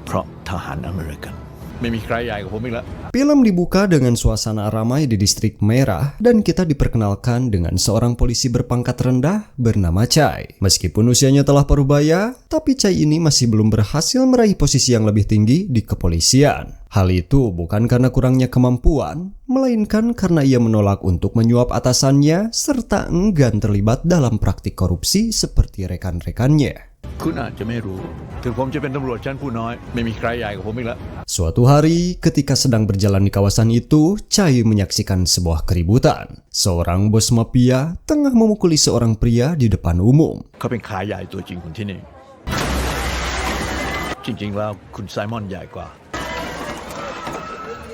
เพราะทหารอเมริกันไม่มีใครใหญ่กว่าผมอีกแล้ว Film dibuka dengan suasana ramai di distrik Merah dan kita diperkenalkan dengan seorang polisi berpangkat rendah bernama Chai. Meskipun usianya telah parubaya, tapi Chai ini masih belum berhasil meraih posisi yang lebih tinggi di kepolisian. Hal itu bukan karena kurangnya kemampuan, melainkan karena ia menolak untuk menyuap atasannya serta enggan terlibat dalam praktik korupsi seperti rekan-rekannya. คุณอาจจะไม่รู้ถึงผมจะเป็นตำรวจชั้นผู้น้อยไม่มีใครใหญ่กว่าผมอีกแล้ว Suatu hari, ketika sedang berjalan di kawasan itu, Chai menyaksikan sebuah keributan. Seorang bos mafia tengah memukuli seorang pria di depan umum. เขาเป็นขาใหญ่ตัวจริงคนที่นี่จริงๆแล้วคุณไซมอนใหญ่กว่า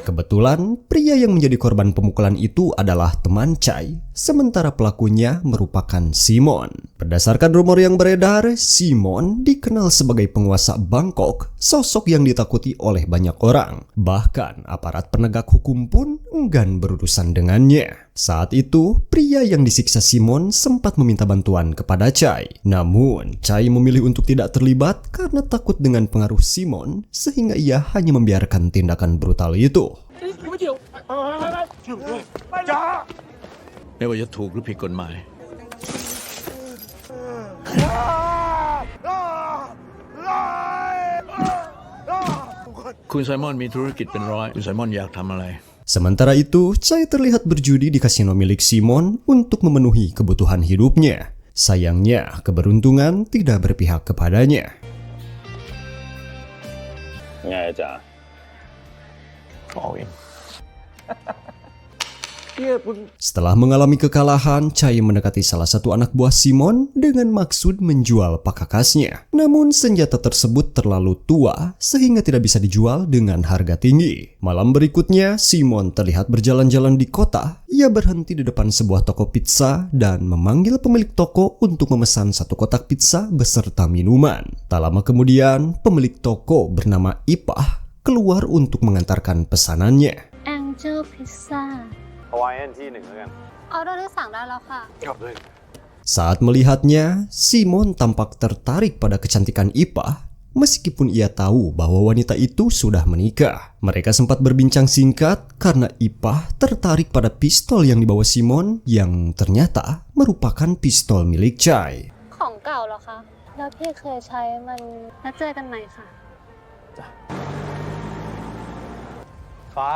Kebetulan, pria yang menjadi korban pemukulan itu adalah teman Chai, sementara pelakunya merupakan Simon. Berdasarkan rumor yang beredar, Simon dikenal sebagai penguasa Bangkok, sosok yang ditakuti oleh banyak orang. Bahkan, aparat penegak hukum pun enggan berurusan dengannya. Saat itu, pria yang disiksa Simon sempat meminta bantuan kepada Chai. Namun, Chai memilih untuk tidak terlibat karena takut dengan pengaruh Simon, sehingga ia hanya membiarkan tindakan brutal itu. ไม่ว่าจะถูกหรือผิดกฎหมายคุณไซมอนมีธุรกิจเป็นร้อยคุณไซมอนอยากทำอะไร Sementara itu, Chai terlihat berjudi di kasino milik Simon untuk memenuhi kebutuhan hidupnya. Sayangnya, keberuntungan tidak berpihak kepadanya. ไงจ๊ะเอาเอง Setelah mengalami kekalahan, Chai mendekati salah satu anak buah Simon dengan maksud menjual pakakasnya. Namun senjata tersebut terlalu tua sehingga tidak bisa dijual dengan harga tinggi. Malam berikutnya, Simon terlihat berjalan-jalan di kota. Ia berhenti di depan sebuah toko pizza dan memanggil pemilik toko untuk memesan satu kotak pizza beserta minuman. Tak lama kemudian, pemilik toko bernama Ipah keluar untuk mengantarkan pesanannya. Angel Pizza Hawaiian ที่หนึ่งแล้วกัน ออเดอร์ที่สั่งได้แล้วค่ะ Saat melihatnya, Simon tampak tertarik pada kecantikan Ipah, meskipun ia tahu bahwa wanita itu sudah menikah. Mereka sempat berbincang singkat karena Ipah tertarik pada pistol yang dibawa Simon yang ternyata merupakan pistol milik Chai. ของเก่าเหรอคะแล้วพี่เคยใช้มันแล้วเจอกันใหม่ค่ะ ฟ้า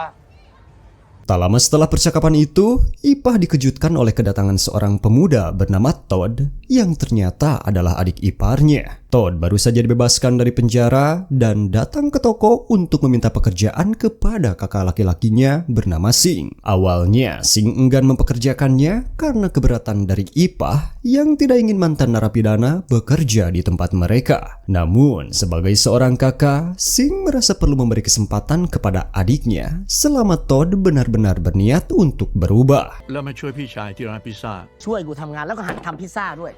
Tak lama setelah percakapan itu, Ipah dikejutkan oleh kedatangan seorang pemuda bernama Todd yang ternyata adalah adik iparnya. Todd baru saja dibebaskan dari penjara dan datang ke toko untuk meminta pekerjaan kepada kakak laki-lakinya bernama Sing. Awalnya, Sing enggan mempekerjakannya karena keberatan dari Ipah yang tidak ingin mantan narapidana bekerja di tempat mereka. Namun, sebagai seorang kakak, Sing merasa perlu memberi kesempatan kepada adiknya selama Todd benar-benar berniat untuk berubah. แล้วมาช่วยพี่ชายที่ร้านพิซซ่า ช่วยกูทำงานแล้วก็หัดทำพิซซ่าด้วย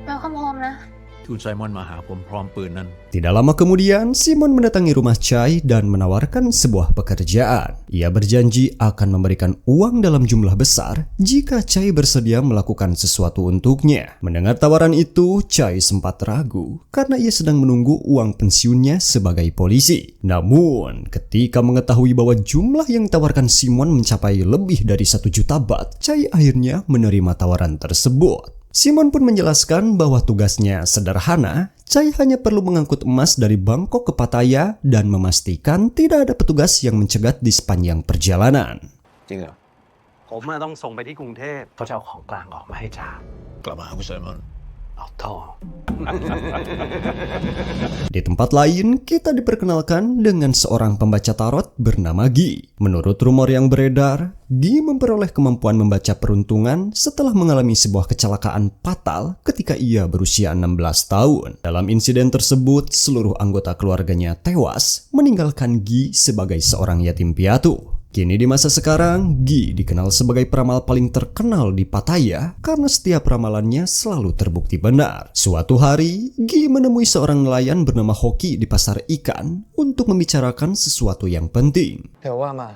Welcome home นะ คุณไซมอนมาหาผมพร้อมปืนนั้น Tidak lama kemudian, Simon mendatangi rumah Chai dan menawarkan sebuah pekerjaan. Ia berjanji akan memberikan uang dalam jumlah besar jika Chai bersedia melakukan sesuatu untuknya. Mendengar tawaran itu, Chai sempat ragu karena ia sedang menunggu uang pensiunnya sebagai polisi. Namun, ketika mengetahui bahwa jumlah yang ditawarkan Simon mencapai lebih dari 1 juta baht, Chai akhirnya menerima tawaran tersebut. Simon pun menjelaskan bahwa tugasnya sederhana. Chai hanya perlu mengangkut emas dari Bangkok ke Pattaya dan memastikan tidak ada petugas yang mencegat di sepanjang perjalanan. จริงเหรอผมต้องส่งไปที่กรุงเทพเขาจะเอาของกลางออกมาให้จ่าก ลับมาหาคุณไซมอน เอาท่อ Di tempat lain, kita diperkenalkan dengan seorang pembaca tarot bernama Gi. Menurut rumor yang beredar, Gi memperoleh kemampuan membaca peruntungan setelah mengalami sebuah kecelakaan fatal ketika ia berusia 16 tahun. Dalam insiden tersebut, seluruh anggota keluarganya tewas, meninggalkan Gi sebagai seorang yatim piatu. Kini di masa sekarang, Gi dikenal sebagai peramal paling terkenal di Pattaya karena setiap ramalannya selalu terbukti benar. Suatu hari, Gi menemui seorang nelayan bernama Hoki di pasar ikan untuk membicarakan sesuatu yang penting. เธอว่ามา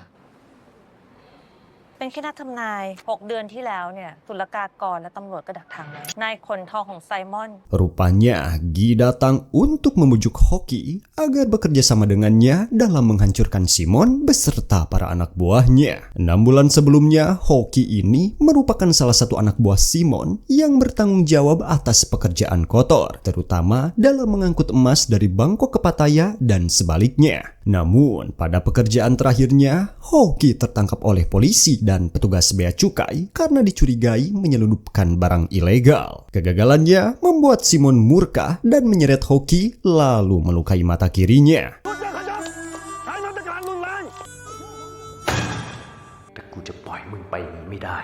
ไป เป็นแค่นักทำนาย 6 เดือนที่แล้วเนี่ยศุลกากรและตำรวจก็ดักทางไว้นายขนทองของไซมอน Rupanya, Gi datang untuk membujuk Hoki agar bekerja sama dengannya dalam menghancurkan Simon beserta para anak buahnya. 6 bulan sebelumnya, Hoki ini merupakan salah satu anak buah Simon yang bertanggung jawab atas pekerjaan kotor, terutama dalam mengangkut emas dari Bangkok ke Pattaya dan sebaliknya. Namun, pada pekerjaan terakhirnya, Hoki tertangkap oleh polisi dan petugas bea cukai karena dicurigai menyelundupkan barang ilegal. Kegagalannya membuat Simon murka dan menyeret Hoki lalu melukai mata kirinya. แต่กูจะปล่อยมึงไปอย่างนี้ไม่ได้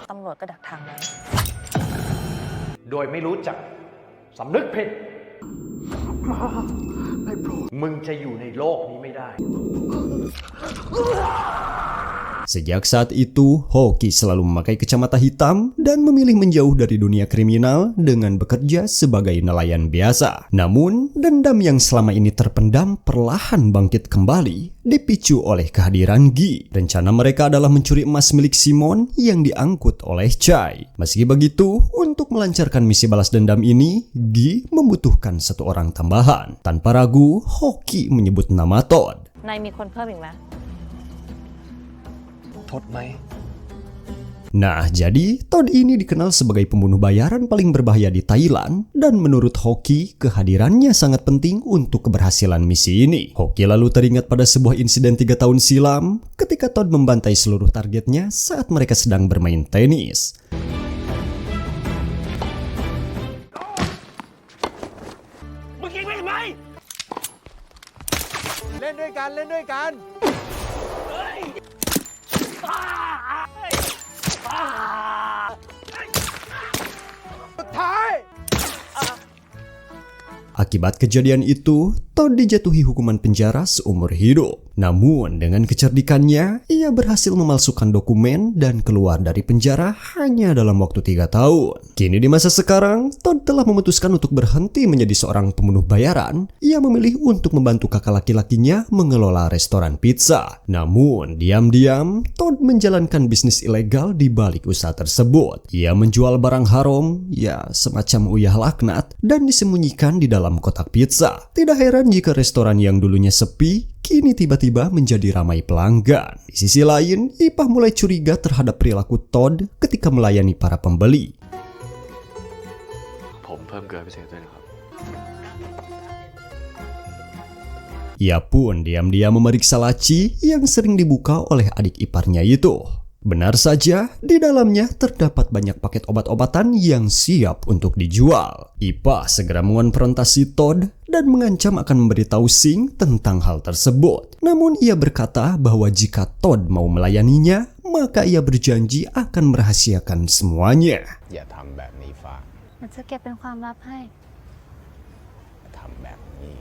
ตำรวจก็ดักทางไว้ โดยไม่รู้จักสำนึกผิดมึงจะอยู่ในโลกนี้ไม่ได้ Sejak saat itu, Hoki selalu memakai kacamata hitam dan memilih menjauh dari dunia kriminal dengan bekerja sebagai nelayan biasa. Namun, dendam yang selama ini terpendam perlahan bangkit kembali, dipicu oleh kehadiran Gi. Rencana mereka adalah mencuri emas milik Simon yang diangkut oleh Chai. Meski begitu, untuk melancarkan misi balas dendam ini, Gi membutuhkan satu orang tambahan. Tanpa ragu, Hoki menyebut nama Todd. นายมีคนเพิ่มอีกไหม ทดไหม Nah, jadi Todd ini dikenal sebagai pembunuh bayaran paling berbahaya di Thailand dan menurut Hoki, kehadirannya sangat penting untuk keberhasilan misi ini. Hoki lalu teringat pada sebuah insiden 3 tahun silam ketika Todd membantai seluruh targetnya saat mereka sedang bermain tenis. มึงยิงไม่ทำไม เล่นด้วยกัน เล่นด้วยกัน สุดท้าย Akibat kejadian itu, Todd dijatuhi hukuman penjara seumur hidup. Namun, dengan kecerdikannya, ia berhasil memalsukan dokumen dan keluar dari penjara hanya dalam waktu 3 tahun. Kini di masa sekarang, Todd telah memutuskan untuk berhenti menjadi seorang pembunuh bayaran. Ia memilih untuk membantu kakak laki-lakinya mengelola restoran pizza. Namun, diam-diam, Todd menjalankan bisnis ilegal di balik usaha tersebut. Ia menjual barang haram, ya semacam uyah laknat, dan disembunyikan di dalam kotak pizza. Tidak heran jika restoran yang dulunya sepi, kini tiba-tiba menjadi ramai pelanggan. Di sisi lain, Ipah mulai curiga terhadap perilaku Todd ketika melayani para pembeli. ผมเพิ่มเกลือพิเศษด้วยนะครับ Ia pun diam-diam memeriksa laci yang sering dibuka oleh adik iparnya itu. Benar saja, di dalamnya terdapat banyak paket obat-obatan yang siap untuk dijual. Ipah segera mengonfrontasi Todd dan mengancam akan memberitahu Sing tentang hal tersebut. Namun ia berkata bahwa jika Todd mau melayaninya, maka ia berjanji akan merahasiakan semuanya. อย่าทำแบบนี้ฟ้า มันจะเก็บเป็นความลับให้ ทำแบบนี้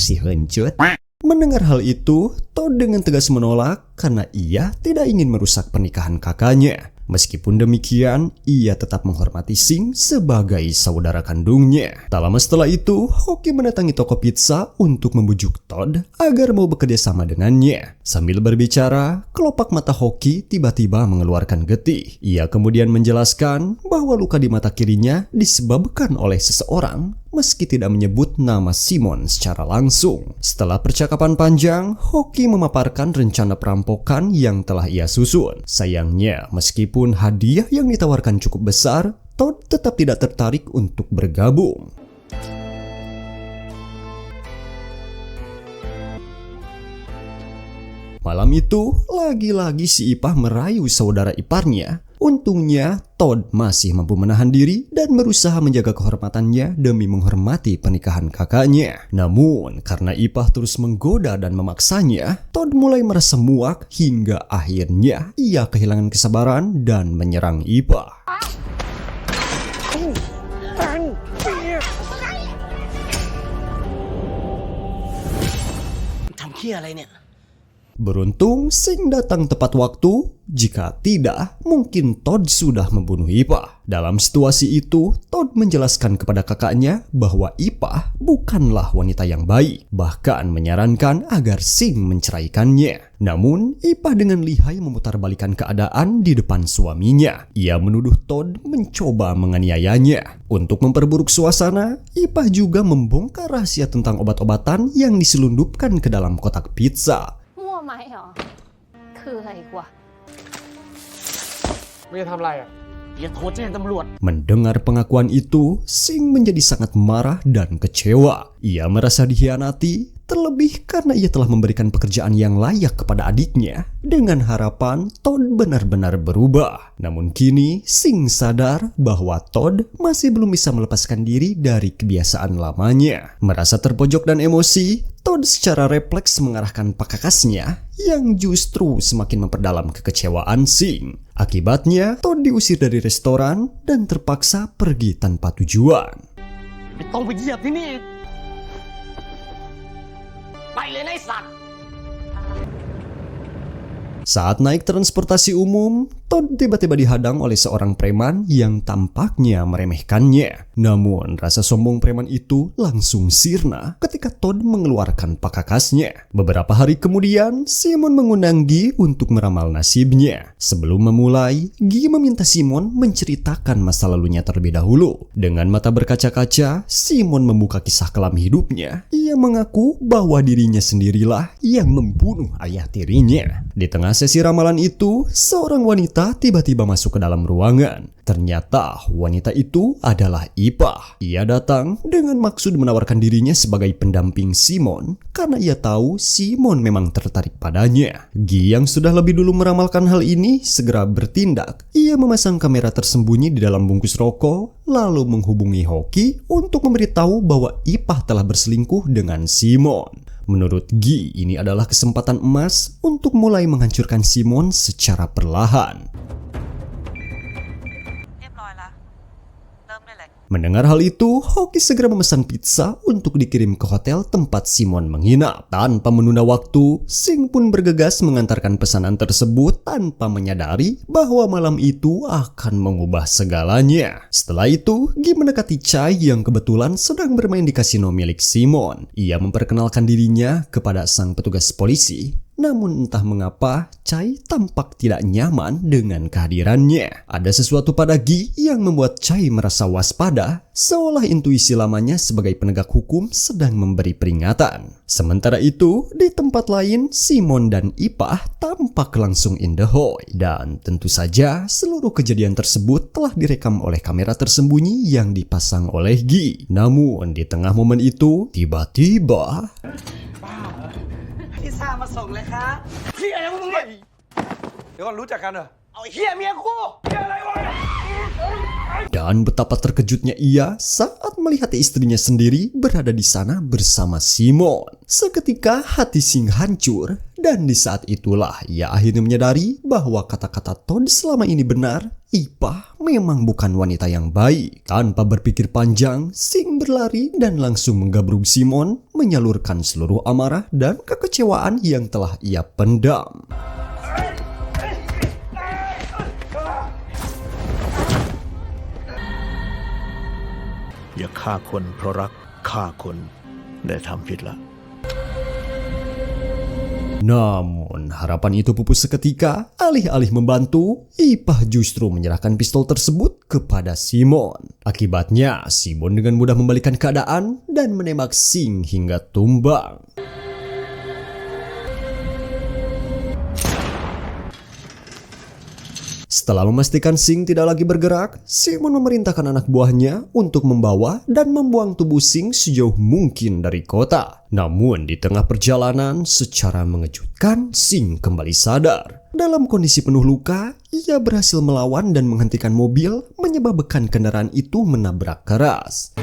Si hencut. Mendengar hal itu, Todd dengan tegas menolak karena ia tidak ingin merusak pernikahan kakaknya. Meskipun demikian, ia tetap menghormati Sing sebagai saudara kandungnya. Tak lama setelah itu, Hoki mendatangi toko pizza untuk membujuk Todd agar mau bekerja sama dengannya. Sambil berbicara, kelopak mata Hoki tiba-tiba mengeluarkan getih. Ia kemudian menjelaskan bahwa luka di mata kirinya disebabkan oleh seseorang meski tidak menyebut nama Simon secara langsung. Setelah percakapan panjang, Hoki memaparkan rencana perampokan yang telah ia susun. Sayangnya, meskipun hadiah yang ditawarkan cukup besar, Todd tetap tidak tertarik untuk bergabung. Malam itu, lagi-lagi si Ipah merayu saudara iparnya. Untungnya, Todd masih mampu menahan diri dan berusaha menjaga kehormatannya demi menghormati pernikahan kakaknya. Namun, karena Ipah terus menggoda dan memaksanya, Todd mulai merasa muak hingga akhirnya ia kehilangan kesabaran dan menyerang Ipah. ทำเหี้ยอะไรเนี่ย Beruntung Sing datang tepat waktu. Jika tidak, mungkin Todd sudah membunuh Ipah. Dalam situasi itu, Todd menjelaskan kepada kakaknya bahwa Ipah bukanlah wanita yang baik, bahkan menyarankan agar Sing menceraikannya. Namun, Ipah dengan lihai memutarbalikkan keadaan di depan suaminya. Ia menuduh Todd mencoba menganiayanya. Untuk memperburuk suasana, Ipah juga membongkar rahasia tentang obat-obatan yang diselundupkan ke dalam kotak pizza. มั่วไหมเหรอคืออะไรวะ ไม่จะทำอะไรอ่ะ Mendengar pengakuan itu, Sing menjadi sangat marah dan kecewa. Ia merasa dikhianati, terlebih karena ia telah memberikan pekerjaan yang layak kepada adiknya dengan harapan Todd benar-benar berubah. Namun kini, Sing sadar bahwa Todd masih belum bisa melepaskan diri dari kebiasaan lamanya. Merasa terpojok dan emosi, Todd secara refleks mengarahkan pakakasnya yang justru semakin memperdalam kekecewaan Sing. Akibatnya, Todd diusir dari restoran dan terpaksa pergi tanpa tujuan. ไม่ต้องไปเหยียบที่นี่อีกไปเลยนะไอ้สัตว์ Saat naik transportasi umum, Todd tiba-tiba dihadang oleh seorang preman yang tampaknya meremehkannya. Namun, rasa sombong preman itu langsung sirna ketika Todd mengeluarkan pakakasnya. Beberapa hari kemudian, Simon mengundang Guy untuk meramal nasibnya. Sebelum memulai, Guy meminta Simon menceritakan masa lalunya terlebih dahulu. Dengan mata berkaca-kaca, Simon membuka kisah kelam hidupnya. Ia mengaku bahwa dirinya sendirilah yang membunuh ayah tirinya. Di tengah sesi ramalan itu, seorang wanita tiba-tiba masuk ke dalam ruangan. Ternyata wanita itu adalah Ipah. Ia datang dengan maksud menawarkan dirinya sebagai pendamping Simon karena ia tahu Simon memang tertarik padanya. Guy yang sudah lebih dulu meramalkan hal ini segera bertindak. Ia memasang kamera tersembunyi di dalam bungkus rokok lalu menghubungi Hoki untuk memberitahu bahwa Ipah telah berselingkuh dengan Simon. Menurut Guy, ini adalah kesempatan emas untuk mulai menghancurkan Simon secara perlahan. Mendengar hal itu, Hoki segera memesan pizza untuk dikirim ke hotel tempat Simon menginap. Tanpa menunda waktu, Sing pun bergegas mengantarkan pesanan tersebut tanpa menyadari bahwa malam itu akan mengubah segalanya. Setelah itu, Guy mendekati Chai yang kebetulan sedang bermain di kasino milik Simon. Ia memperkenalkan dirinya kepada sang petugas polisi. Namun entah mengapa, Chai tampak tidak nyaman dengan kehadirannya. Ada sesuatu pada Guy yang membuat Chai merasa waspada, seolah intuisi lamanya sebagai penegak hukum sedang memberi peringatan. Sementara itu, di tempat lain, Simon dan Ipah tampak langsung in the hoy. Dan tentu saja, seluruh kejadian tersebut telah direkam oleh kamera tersembunyi yang dipasang oleh Guy. Namun, di tengah momen itu, tiba-tiba... พี่ซ่ามาส่งเลยครับเฮียอะไรมึงเนี่ย เดี๋ยวก่อนรู้จักกันเหรอ เอาไอ้เฮียเมียกูเฮียอะไรวะ Dan betapa terkejutnya ia saat melihat istrinya sendiri berada di sana bersama Simon. Seketika hati Sing hancur dan di saat itulah ia akhirnya menyadari bahwa kata-kata Todd selama ini benar. Ipah memang bukan wanita yang baik. Tanpa berpikir panjang, Sing berlari dan langsung menggabruk Simon, menyalurkan seluruh amarah dan kekecewaan yang telah ia pendam.อย่าฆ่าคนเพราะรักฆ่าคนได้ทำผิดละ Namun, harapan itu pupus seketika. Alih-alih membantu, Ipah justru menyerahkan pistol tersebut kepada Simon. Akibatnya, Simon dengan mudah membalikan keadaan dan menembak Sing hingga tumbang. Setelah memastikan Sing tidak lagi bergerak, Simon memerintahkan anak buahnya untuk membawa dan membuang tubuh Sing sejauh mungkin dari kota. Namun di tengah perjalanan, secara mengejutkan, Sing kembali sadar. Dalam kondisi penuh luka, ia berhasil melawan dan menghentikan mobil, menyebabkan kendaraan itu menabrak keras.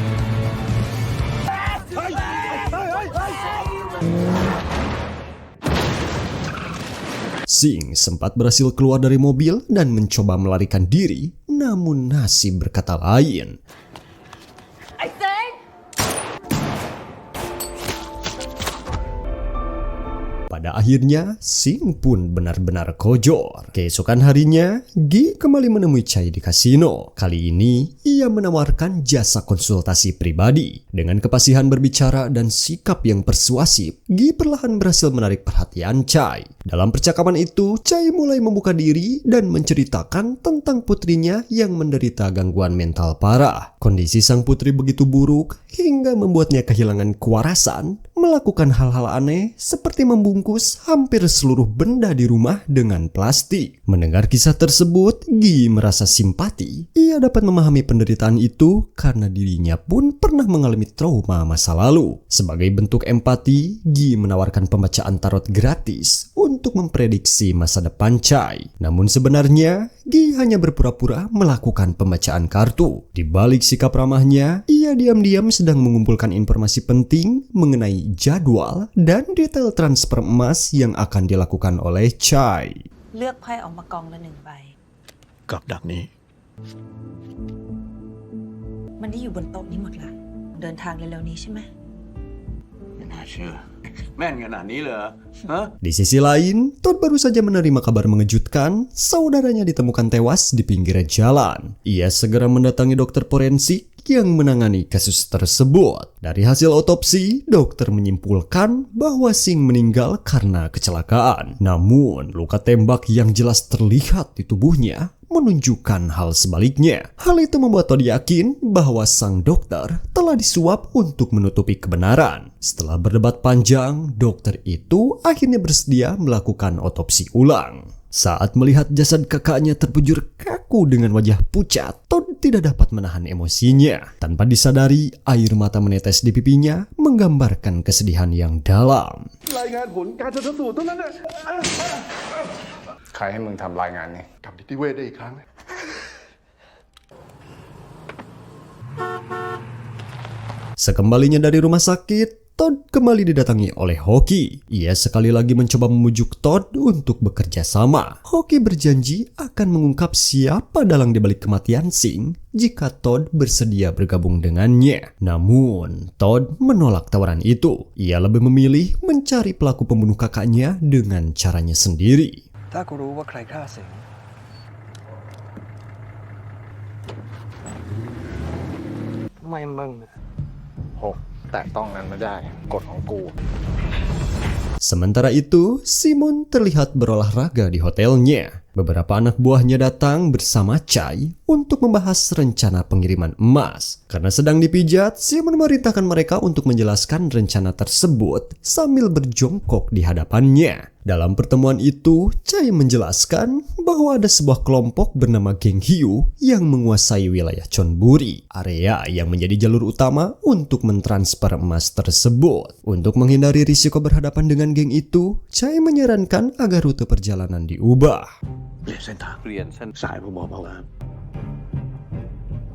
Sing sempat berhasil keluar dari mobil dan mencoba melarikan diri, namun nasib berkata lain. Pada akhirnya, Sing pun benar-benar kojor. Keesokan harinya, Gi kembali menemui Chai di kasino. Kali ini, ia menawarkan jasa konsultasi pribadi. Dengan kepasihan berbicara dan sikap yang persuasif, Gi perlahan berhasil menarik perhatian Chai. Dalam percakapan itu, Chai mulai membuka diri dan menceritakan tentang putrinya yang menderita gangguan mental parah. Kondisi sang putri begitu buruk hingga membuatnya kehilangan kewarasan, melakukan hal-hal aneh seperti membungkus hampir seluruh benda di rumah dengan plastik. Mendengar kisah tersebut, Gi merasa simpati. Ia dapat memahami penderitaan itu karena dirinya pun pernah mengalami trauma masa lalu. Sebagai bentuk empati, Gi menawarkan pembacaan tarot gratis untuk memprediksi masa depan Chai. Namun sebenarnya, Gi hanya berpura-pura melakukan pembacaan kartu. Di balik sikap ramahnya, ia diam-diam sedang mengumpulkan informasi penting mengenai jadwal dan detail transfer emas yang akan dilakukan oleh Chai. เลือกไพ่ออกมากองละ1 ใบ กับดักนี้ มันได้อยู่บนโต๊ะนี้หมดละเดินทางเร็วๆนี้ใช่ไหม ไม่น่าเชื่อ แม่นขนาดนี้เลยเหรอฮะ Di sisi lain, Todd baru saja menerima kabar mengejutkan saudaranya ditemukan tewas di pinggir jalan. Ia segera mendatangi dokter forensik yang menangani kasus tersebut. Dari hasil otopsi, dokter menyimpulkan bahwa Sing meninggal karena kecelakaan. Namun, luka tembak yang jelas terlihat di tubuhnya menunjukkan hal sebaliknya. Hal itu membuat Todd yakin bahwa sang dokter telah disuap untuk menutupi kebenaran. Setelah berdebat panjang, dokter itu akhirnya bersedia melakukan otopsi ulang. Saat melihat jasad kakaknya terbujur kaku dengan wajah pucat, Todd tidak dapat menahan emosinya. Tanpa disadari, air mata menetes di pipinya menggambarkan kesedihan yang dalam. รายงานผลการชันสูตรเท่านั้นนะ ใครให้มึงทำรายงานนี้ กลับนิติเวชได้อีกครั้ง Sekembalinya dari rumah sakit, Todd kembali didatangi oleh Hoki. Ia sekali lagi mencoba memujuk Todd untuk bekerja sama. Hoki berjanji akan mengungkap siapa dalang dibalik kematian Sing jika Todd bersedia bergabung dengannya. Namun, Todd menolak tawaran itu. Ia lebih memilih mencari pelaku pembunuh kakaknya dengan caranya sendiri. ถ้ากูรู้ว่าใครฆ่าสิงห์ทำไมมึง 6 แต่ต้องนั้นไม่ได้กฎของกู Sementara itu, Simon terlihat berolahraga di hotelnya. Beberapa anak buahnya datang bersama Chai untuk membahas rencana pengiriman emas. Karena sedang dipijat, Simon memerintahkan mereka untuk menjelaskan rencana tersebut sambil berjongkok di hadapannya. Dalam pertemuan itu, Chai menjelaskan bahwa ada sebuah kelompok bernama Geng Hiu yang menguasai wilayah Chonburi, area yang menjadi jalur utama untuk mentransfer emas tersebut. Untuk menghindari risiko berhadapan dengan geng itu, Chai menyarankan agar rute perjalanan diubah. เปลี่ยนเส้นทางเปลี่ยนเส้นสายผมบอกแล้ว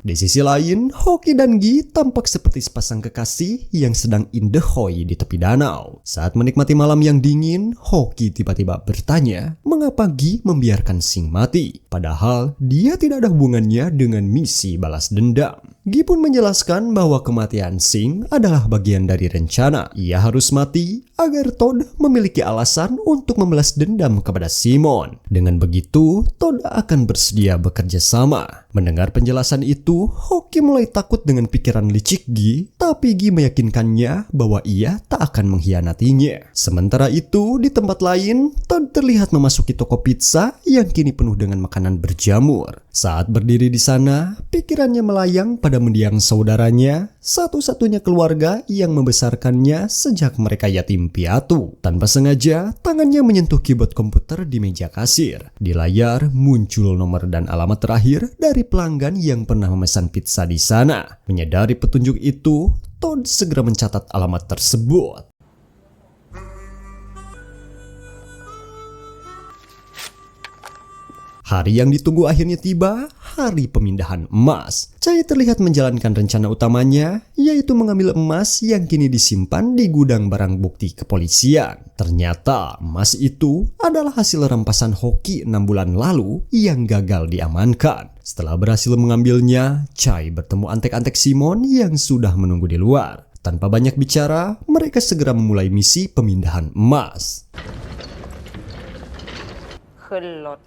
Di sisi lain, Hoki dan Gi tampak seperti sepasang kekasih yang sedang indehoi di tepi danau. Saat menikmati malam yang dingin, Hoki tiba-tiba bertanya mengapa Gi membiarkan Sing mati. Padahal dia tidak ada hubungannya dengan misi balas dendam. Gi pun menjelaskan bahwa kematian Sing adalah bagian dari rencana. Ia harus mati agar Todd memiliki alasan untuk membalas dendam kepada Simon. Dengan begitu, Todd akan bersedia bekerja sama. Mendengar penjelasan itu, Hoki mulai takut dengan pikiran licik Gi, tapi Gi meyakinkannya bahwa ia tak akan mengkhianatinya. Sementara itu, di tempat lain, Todd terlihat memasuki toko pizza yang kini penuh dengan makanan berjamur. Saat berdiri di sana, pikirannya melayang pada mendiang saudaranya, satu-satunya keluarga yang membesarkannya sejak mereka yatim piatu. Tanpa sengaja, tangannya menyentuh keyboard komputer di meja kasir. Di layar muncul nomor dan alamat terakhir dari pelanggan yang pernah memesan pizza di sana. Menyadari petunjuk itu, Todd segera mencatat alamat tersebut. Hari yang ditunggu akhirnya tiba, hari pemindahan emas. Chai terlihat menjalankan rencana utamanya, yaitu mengambil emas yang kini disimpan di gudang barang bukti kepolisian. Ternyata emas itu adalah hasil rampasan Hoki 6 bulan lalu yang gagal diamankan. Setelah berhasil mengambilnya, Chai bertemu antek-antek Simon yang sudah menunggu di luar. Tanpa banyak bicara, mereka segera memulai misi pemindahan emas. ขึ้นรถ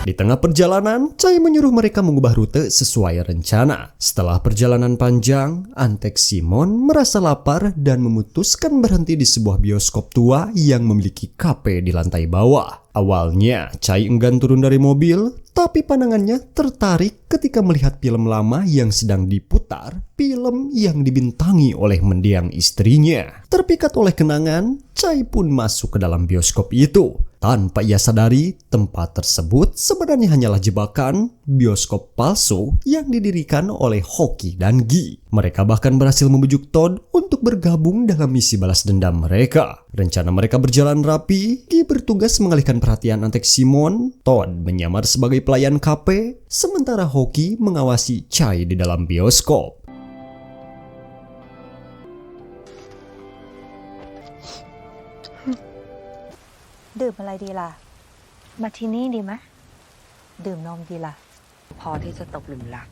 Di tengah perjalanan, Chai menyuruh mereka mengubah rute sesuai rencana. Setelah perjalanan panjang, Antek Simon merasa lapar dan memutuskan berhenti di sebuah bioskop tua yang memiliki kafe di lantai bawah. Awalnya, Chai enggan turun dari mobil, tapi pandangannya tertarik ketika melihat film lama yang sedang diputar, film yang dibintangi oleh mendiang istrinya. Terpikat oleh kenangan, Chai pun masuk ke dalam bioskop itu. Tanpa ia sadari, tempat tersebut sebenarnya hanyalah jebakan bioskop palsu yang didirikan oleh Hoki dan Gi. Mereka bahkan berhasil membujuk Todd untuk bergabung dalam misi balas dendam mereka. Rencana mereka berjalan rapi, Gi bertugas mengalihkan perhatian Antek Simon, Todd menyamar sebagai pelayan kafe, sementara Hoki mengawasi Chai di dalam bioskop.ดื่มอะไรดีล่ะ มาที่นี่ดีไหมดื่มนมดีล่ะ พอที่จะตกหลุมรัก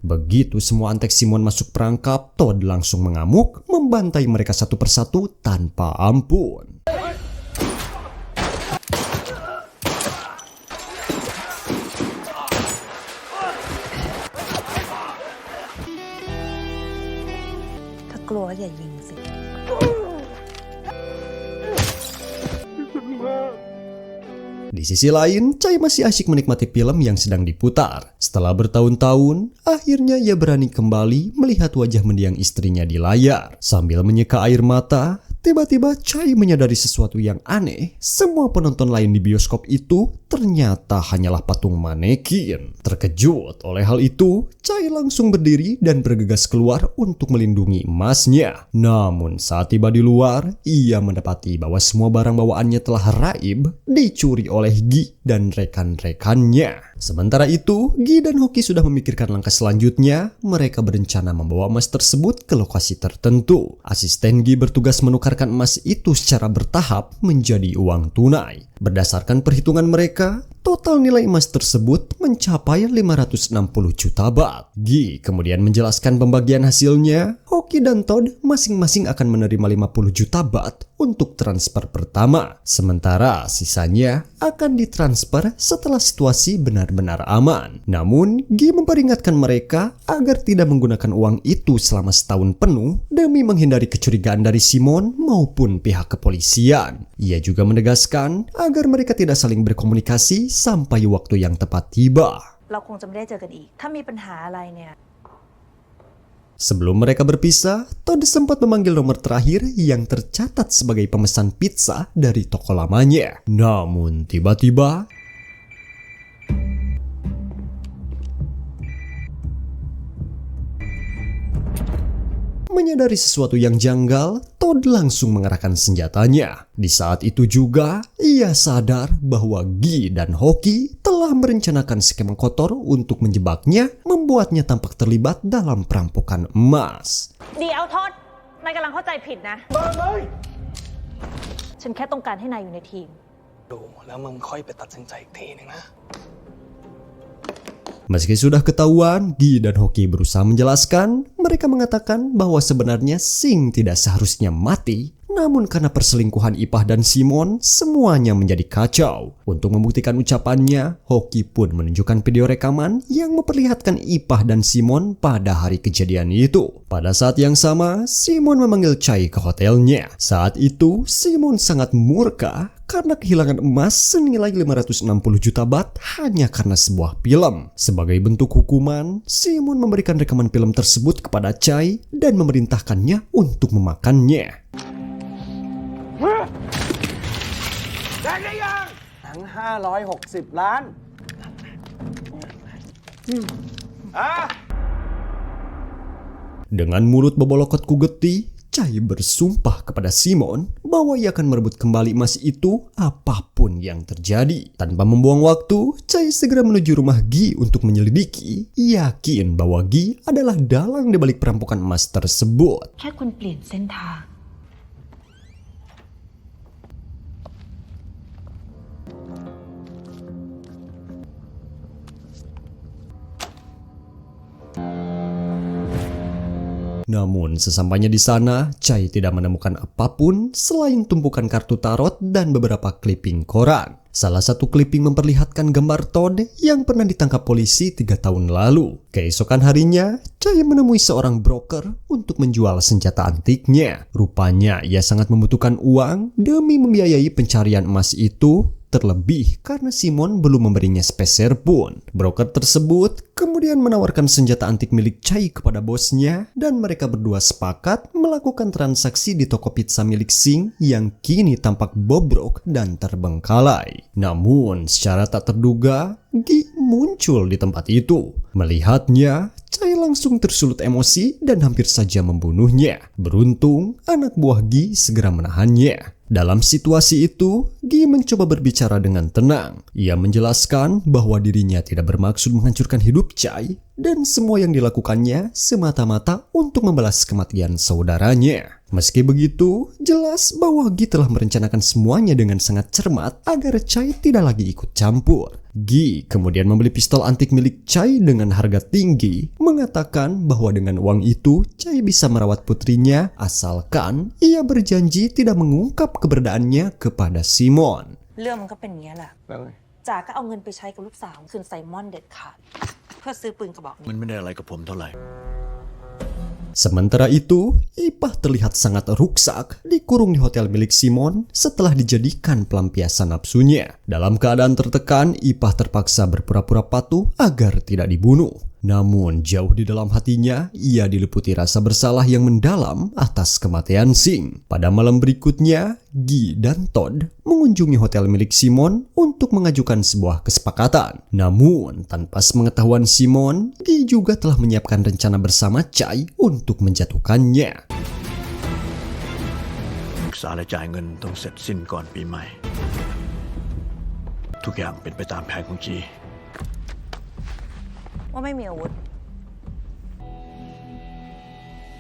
Begitu semua Antek Simon masuk perangkap, Todd langsung mengamuk, membantai mereka satu persatu tanpa ampun. Di sisi lain, Chai masih asyik menikmati film yang sedang diputar. Setelah bertahun-tahun, akhirnya ia berani kembali melihat wajah mendiang istrinya di layar. Sambil menyeka air mata, tiba-tiba Chai menyadari sesuatu yang aneh. Semua penonton lain di bioskop itu ternyata hanyalah patung manekin. Terkejut oleh hal itu, Chai langsung berdiri dan bergegas keluar untuk melindungi emasnya. Namun saat tiba di luar, ia mendapati bahwa semua barang bawaannya telah raib, dicuri oleh Gi dan rekan-rekannya. Sementara itu, Gi dan Hoki sudah memikirkan langkah selanjutnya. Mereka berencana membawa emas tersebut ke lokasi tertentu. Asisten Gi bertugas menukarkan emas itu secara bertahap menjadi uang tunai. Berdasarkan perhitungan mereka, total nilai emas tersebut mencapai 560 juta baht. Gi kemudian menjelaskan pembagian hasilnya. Hoki dan Todd masing-masing akan menerima 50 juta baht untuk transfer pertama. Sementara sisanya akan ditransfer setelah situasi benar-benar aman. Namun, Gi memperingatkan mereka agar tidak menggunakan uang itu selama setahun penuh demi menghindari kecurigaan dari Simon maupun pihak kepolisian. Ia juga menegaskan agar mereka tidak saling berkomunikasi sampai waktu yang tepat tiba. Sebelum mereka berpisah, Todd sempat memanggil nomor terakhir yang tercatat sebagai pemesan pizza dari toko lamanya. Namun tiba-tiba menyadari sesuatu yang janggal, Todd langsung mengerahkan senjatanya. Di saat itu juga, ia sadar bahwa Gi dan Hoki telah merencanakan skema kotor untuk menjebaknya, membuatnya tampak terlibat dalam perampokan emas. เดี๋ยวทศนายกำลังเข้าใจผิดนะฉันแค่ต้องการให้นายอยู่ในทีม ดูแล้วมึงค่อยไปตัดสินใจอีกทีนึงนะ Meski sudah ketahuan, Gi dan Hoki berusaha menjelaskan. Mereka mengatakan bahwa sebenarnya Sing tidak seharusnya mati. Namun karena perselingkuhan Ipah dan Simon, semuanya menjadi kacau. Untuk membuktikan ucapannya, Hoki pun menunjukkan video rekaman yang memperlihatkan Ipah dan Simon pada hari kejadian itu. Pada saat yang sama, Simon memanggil Chai ke hotelnya. Saat itu, Simon sangat murka karena kehilangan emas senilai 560 juta baht hanya karena sebuah film. Sebagai bentuk hukuman, Simon memberikan rekaman film tersebut kepada Chai dan memerintahkannya untuk memakannya. ทั้ง560 ล้าน Dengan mulut bebolokot kugeti, Chai bersumpah kepada Simon bahwa ia akan merebut kembali emas itu apapun yang terjadi. Tanpa membuang waktu, Chai segera menuju rumah Gi untuk menyelidiki, yakin bahwa Gi adalah dalang di balik perampokan emas tersebut. แค่คุณเปลี่ยนเส้นทาง Di Namun sesampainya di sana, Chai tidak menemukan apapun selain tumpukan kartu tarot dan beberapa clipping koran. Salah satu clipping memperlihatkan gambar Todd yang pernah ditangkap polisi 3 tahun lalu. Keesokan harinya, Chai menemui seorang broker untuk menjual senjata antiknya. Rupanya ia sangat membutuhkan uang demi membiayai pencarian emas itu, terlebih karena Simon belum memberinya sepeser pun. Broker tersebut kemudian menawarkan senjata antik milik Chai kepada bosnya dan mereka berdua sepakat melakukan transaksi di toko pizza milik Singh yang kini tampak bobrok dan terbengkalai. Namun secara tak terduga, Gi muncul di tempat itu. Melihatnya, Chai langsung tersulut emosi dan hampir saja membunuhnya. Beruntung, anak buah Gi segera menahannya. Dalam situasi itu, Gi mencoba berbicara dengan tenang. Ia menjelaskan bahwa dirinya tidak bermaksud menghancurkan hidup Chai dan semua yang dilakukannya semata-mata untuk membalas kematian saudaranya. Meski begitu, jelas bahwa Gi telah merencanakan semuanya dengan sangat cermat agar Chai tidak lagi ikut campur. Gi kemudian membeli pistol antik milik Chai dengan harga tinggi, mengatakan bahwa dengan uang itu Chai bisa merawat putrinya asalkan ia berjanji tidak mengungkap keberadaannya kepada Simon. เรื่องมันก็เป็นอย่างนี้ยแหละ แล้วไง จ๋าก็เอาเงินไปใช้กับลูกสาวคืนไซมอนเด็ดขาดเพื่อซื้อปืนกระบอกนี้ มันไม่ได้อะไรกับผมเท่าไหร่ Sementara itu, Ipah terlihat sangat ruksak dikurung di hotel milik Simon setelah dijadikan pelampiasan nafsunya. Dalam keadaan tertekan, Ipah terpaksa berpura-pura patuh agar tidak dibunuh. Namun jauh di dalam hatinya, ia diliputi rasa bersalah yang mendalam atas kematian Singh. Pada malam berikutnya, Gi dan Todd mengunjungi hotel milik Simon untuk mengajukan sebuah kesepakatan. Namun, tanpa sepengetahuan Simon, Gi juga telah menyiapkan rencana bersama Chai untuk menjatuhkannya. ปรึกษาและจ่ายเงินต้องเสร็จสิ้นก่อนปีใหม่ ทุกอย่างเป็นไปตามแผนของจี ว่าไม่มีอาวุธ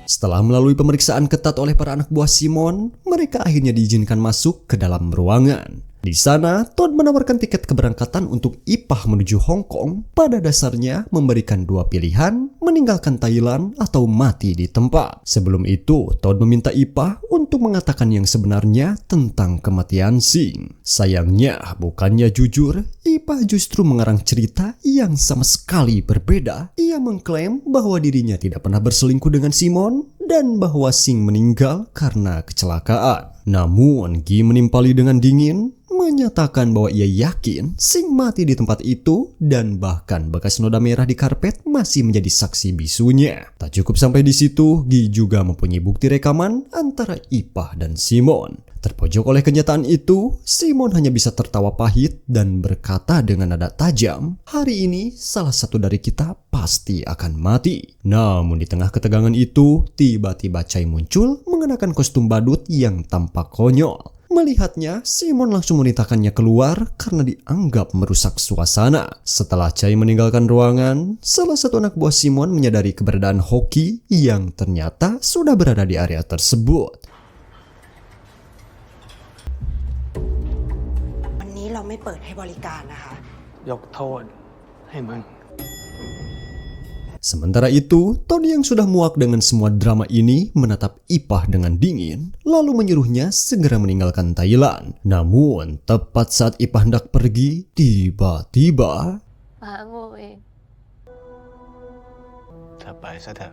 Setelah melalui pemeriksaan ketat oleh para anak buah Simon, mereka akhirnya diizinkan masuk ke dalam ruangan. Di sana, Todd menawarkan tiket keberangkatan untuk Ipah menuju Hong Kong. Pada dasarnya, memberikan dua pilihan, meninggalkan Thailand atau mati di tempat. Sebelum itu, Todd meminta Ipah untuk mengatakan yang sebenarnya tentang kematian Singh. Sayangnya, bukannya jujur, Ipah justru mengarang cerita yang sama sekali berbeda. Ia mengklaim bahwa dirinya tidak pernah berselingkuh dengan Simon dan bahwa Singh meninggal karena kecelakaan. Namun, Gi menimpali dengan dingin, menyatakan bahwa ia yakin Singh mati di tempat itu dan bahkan bekas noda merah di karpet masih menjadi saksi bisunya. Tak cukup sampai di situ, Gi juga mempunyai bukti rekaman antara Ipah dan Simon. Terpojok oleh kenyataan itu, Simon hanya bisa tertawa pahit dan berkata dengan nada tajam, "Hari ini salah satu dari kita pasti akan mati." Namun di tengah ketegangan itu, tiba-tiba Chai muncul mengenakan kostum badut yang tampak konyol. Melihatnya, Simon langsung memerintahkannya keluar karena dianggap merusak suasana. Setelah Chai meninggalkan ruangan, salah satu anak buah Simon menyadari keberadaan Hoki yang ternyata sudah berada di area tersebut. วันนี้เราไม่เปิดให้บริการนะคะ ยกโทษให้มึง Sementara itu, Tony yang sudah muak dengan semua drama ini menatap Ipah dengan dingin, lalu menyuruhnya segera meninggalkan Thailand. Namun, tepat saat Ipah hendak pergi, tiba-tiba มาหางูเอง เธอไปซะเถอะ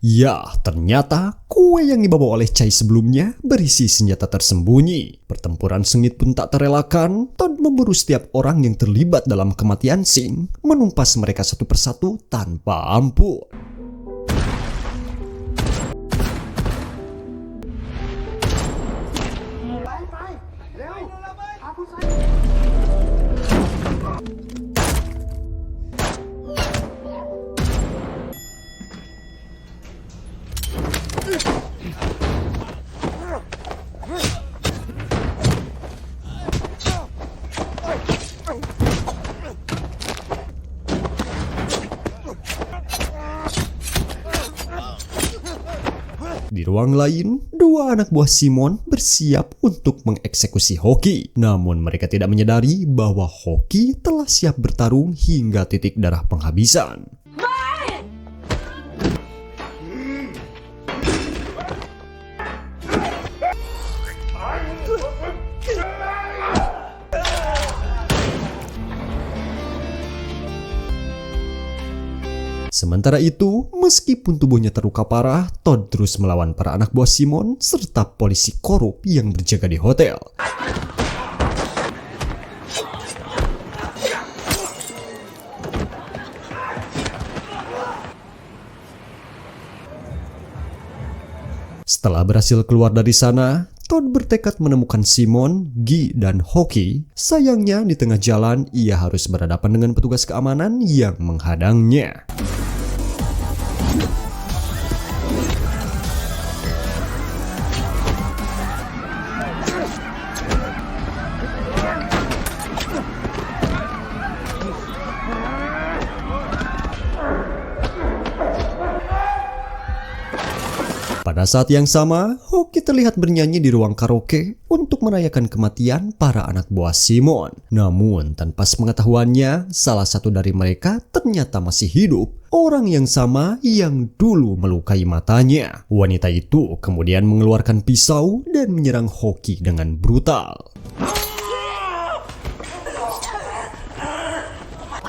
ya, ternyata kue yang dibawa oleh Chai sebelumnya berisi senjata tersembunyi. Pertempuran sengit pun tak terelakkan. Todd memburu setiap orang yang terlibat dalam kematian Singh, menumpas mereka satu persatu tanpa ampun. ruang lain, dua anak buah Simon bersiap untuk mengeksekusi Hoki. Namun mereka tidak menyadari bahwa Hoki telah siap bertarung hingga titik darah penghabisan. Sementara itu, meskipun tubuhnya terluka parah, Todd terus melawan para anak buah Simon serta polisi korup yang berjaga di hotel. Setelah berhasil keluar dari sana, Todd bertekad menemukan Simon, Guy, dan Hoki. Sayangnya, di tengah jalan, ia harus berhadapan dengan petugas keamanan yang menghadangnya. Pada saat yang sama, Hoki terlihat bernyanyi di ruang karaoke untuk merayakan kematian para anak buah Simon. Namun, tanpa sepengetahuannya, salah satu dari mereka ternyata masih hidup. Orang yang sama yang dulu melukai matanya. Wanita itu kemudian mengeluarkan pisau dan menyerang Hoki dengan brutal.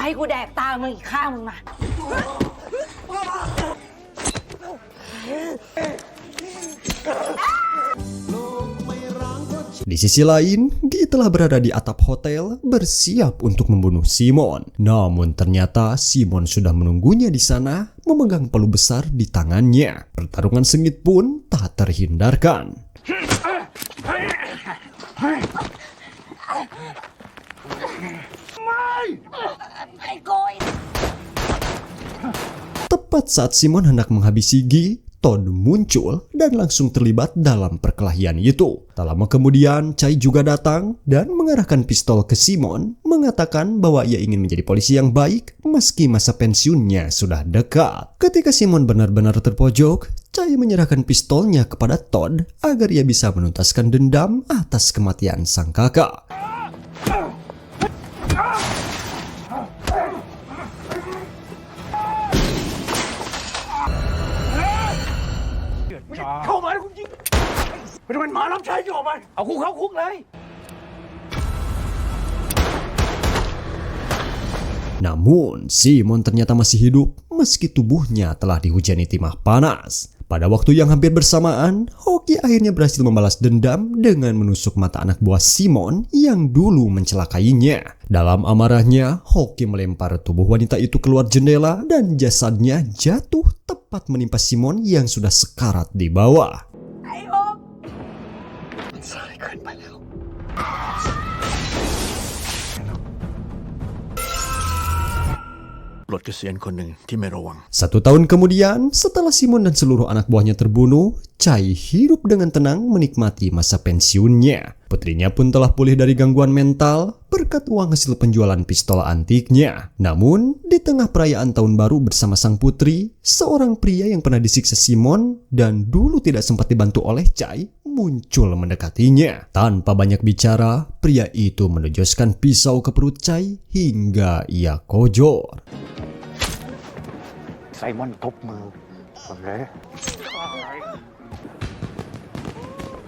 ให้กูแดกตามึงอีกข้างมึงมา Di sisi lain, Guy telah berada di atap hotel bersiap untuk membunuh Simon. Namun ternyata Simon sudah menunggunya di sana memegang palu besar di tangannya. Pertarungan sengit pun tak terhindarkan. Tepat saat Simon hendak menghabisi Guy, Todd muncul dan langsung terlibat dalam perkelahian itu. Tak lama kemudian, Chai juga datang dan mengarahkan pistol ke Simon, mengatakan bahwa ia ingin menjadi polisi yang baik meski masa pensiunnya sudah dekat. Ketika Simon benar-benar terpojok, Chai menyerahkan pistolnya kepada Todd agar ia bisa menuntaskan dendam atas kematian sang kakak. Namun, Simon ternyata masih hidup meski tubuhnya telah dihujani timah panas. Pada waktu yang hampir bersamaan, Hoki akhirnya berhasil membalas dendam dengan menusuk mata anak buah Simon yang dulu mencelakainya. Dalam amarahnya, Hoki melempar tubuh wanita itu keluar jendela dan jasadnya jatuh tepat menimpa Simon yang sudah sekarat di bawah. Lord kesian คนหนึ่งที่ไม่ระวัง 1 tahun kemudian, setelah Simon dan seluruh anak buahnya terbunuh, Chai hidup dengan tenang menikmati masa pensiunnya. Putrinya pun telah pulih dari gangguan mental berkat uang hasil penjualan pistol antiknya. Namun, di tengah perayaan tahun baru bersama sang putri, seorang pria yang pernah disiksa Simon dan dulu tidak sempat dibantu oleh Chai muncul mendekatinya. Tanpa banyak bicara, pria itu menejoskan pisau ke perut Chai hingga ia kojor. ไซมอนตบมือโอเค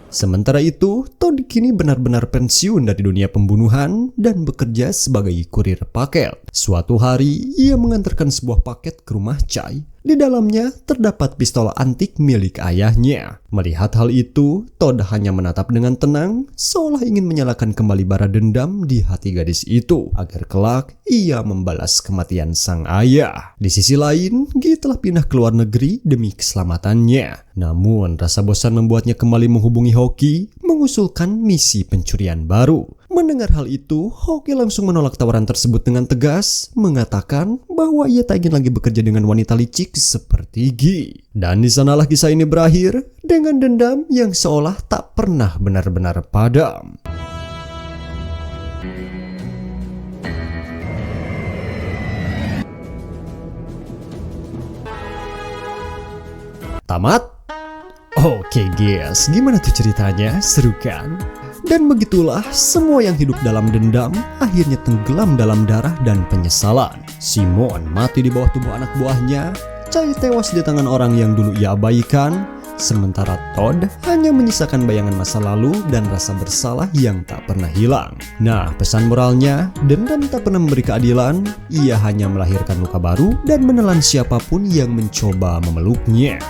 Sementara itu, Todd kini benar-benar pensiun dari dunia pembunuhan dan bekerja sebagai kurir paket. Suatu hari, ia mengantarkan sebuah paket ke rumah Chai. Di dalamnya terdapat pistol antik milik ayahnya. Melihat hal itu, Todd hanya menatap dengan tenang, seolah ingin menyalakan kembali bara dendam di hati gadis itu, agar kelak ia membalas kematian sang ayah. Di sisi lain, Guy telah pindah ke luar negeri demi keselamatannya. Namun, rasa bosan membuatnya kembali menghubungi Hoki, mengusulkan misi pencurian baru. Mendengar hal itu, Hoki langsung menolak tawaran tersebut dengan tegas, mengatakan bahwa ia tak ingin lagi bekerja dengan wanita licik seperti Guy. Dan di sanalah kisah ini berakhir dengan dendam yang seolah tak pernah benar-benar padam. Tamat? Oke guys, gimana tuh ceritanya? Seru kan? Dan begitulah semua yang hidup dalam dendam akhirnya tenggelam dalam darah dan penyesalan. Simon mati di bawah tubuh anak buahnya, Chai tewas di tangan orang yang dulu ia abaikan, sementara Todd hanya menyisakan bayangan masa lalu dan rasa bersalah yang tak pernah hilang. Nah, pesan moralnya, dendam tak pernah memberi keadilan, ia hanya melahirkan luka baru dan menelan siapapun yang mencoba memeluknya.